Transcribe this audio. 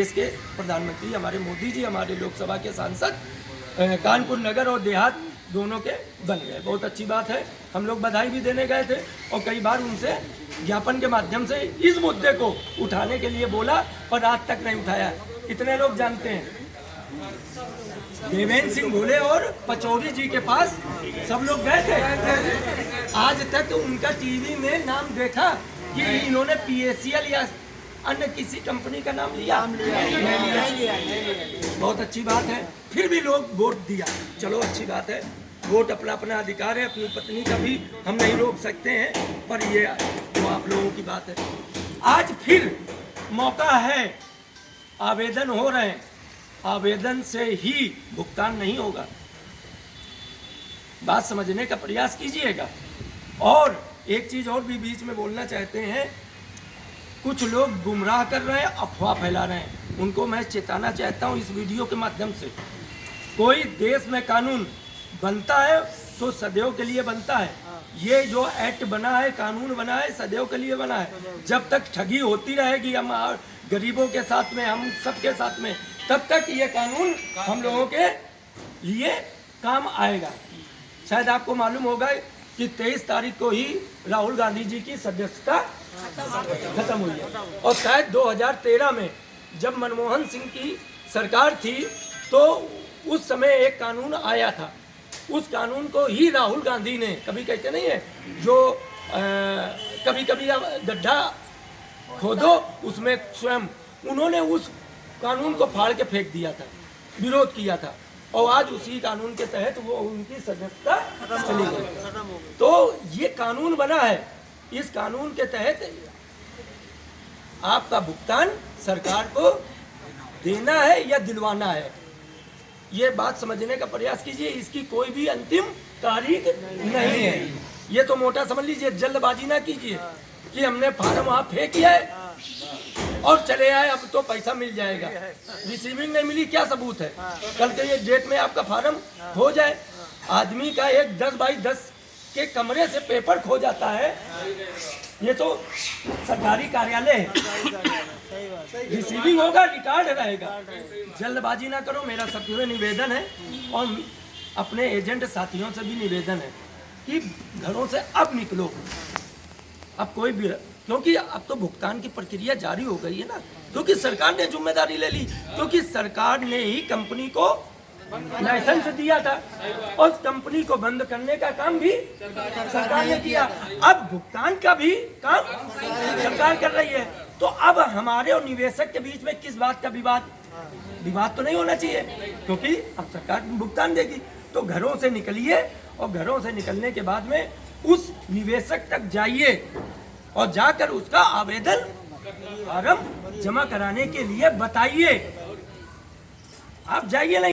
देश के प्रधानमंत्री हमारे मोदी जी, हमारे लोकसभा के सांसद कानपुर नगर और देहात दोनों के बन गए। बहुत अच्छी बात है। हम लोग बधाई भी देने गए थे और कई बार उनसे ज्ञापन के माध्यम से इस मुद्दे को उठाने के लिए बोला, पर आज तक नहीं उठाया। कितने लोग जानते हैं देवेंद्र सिंह भोले और पचौरी जी के पास सब लोग गए थे। आज तक उनका टीवी में नाम देखा कि इन्होंने PACL या अन्य किसी कंपनी का नाम लिया? बहुत अच्छी बात है। फिर भी लोग वोट दिया, चलो अच्छी बात है। वोट अपना अपना अधिकार है, अपनी पत्नी का भी हम नहीं रोक सकते हैं, पर ये तो आप लोगों की बात है। आज फिर मौका है, आवेदन हो रहे हैं, आवेदन से ही भुगतान नहीं होगा। बात समझने का प्रयास कीजिएगा। और एक चीज और भी बीच में बोलना चाहते हैं, कुछ लोग गुमराह कर रहे हैं, अफवाह फैला रहे हैं, उनको मैं चेताना चाहता हूं इस वीडियो के माध्यम से। कोई देश में कानून बनता है तो सदैव के लिए बनता है। ये जो एक्ट बना है, कानून बना है, सदैव के लिए बना है। जब तक ठगी होती रहेगी हम गरीबों के साथ में, हम सबके साथ में, तब तक ये कानून हम लोगों के लिए काम आएगा। शायद आपको मालूम होगा कि 23 तारीख को ही राहुल गांधी जी की सदस्यता खत्म हुई है। और शायद 2013 में जब मनमोहन सिंह की सरकार थी तो उस समय एक कानून आया था। उस कानून को ही राहुल गांधी ने, कभी कहते नहीं है जो कभी कभी गड्ढा खोदो उसमें स्वयं, उन्होंने उस कानून को फाड़ के फेंक दिया था, विरोध किया था, और आज उसी कानून के तहत वो उनकी सदस्यता चली गई। तो ये कानून बना है, इस कानून के तहत आपका भुगतान सरकार को देना है या दिलवाना है, ये बात समझने का प्रयास कीजिए। इसकी कोई भी अंतिम तारीख नहीं है। ये तो मोटा समझ लीजिए, जल्दबाजी ना कीजिए कि हमने फार्म वहाँ फेंक किया है और चले आए, अब तो पैसा मिल जाएगा। रिसीविंग नहीं मिली, क्या सबूत है? कल के ये डेट में आपका फार्म खो जाए। आदमी का एक 10 बाई 10 के कमरे से पेपर खो जाता है, ये तो सरकारी कार्यालय है। रिसीविंग होगा, रिकॉर्ड रहेगा। जल्दबाजी ना करो, मेरा सबसे निवेदन है। और अपने एजेंट साथियों से भी निवेदन है कि घरों से अब निकलो, अब कोई भी, क्योंकि अब तो भुगतान की प्रक्रिया जारी हो गई है ना, क्योंकि सरकार ने जिम्मेदारी ले ली, क्योंकि सरकार ने ही कंपनी को लाइसेंस दिया था और कंपनी को बंद करने का काम भी सरकार ने किया। अब भुगतान का भी काम सरकार कर रही है। तो अब हमारे और निवेशक के बीच में किस बात का विवाद तो नहीं होना चाहिए, क्योंकि अब सरकार भुगतान देगी। तो घरों से निकलिए और घरों से निकलने के बाद में उस निवेशक तक जाइए और जाकर उसका आवेदन फार्म जमा कराने के लिए बताइए। आप जाइए नहीं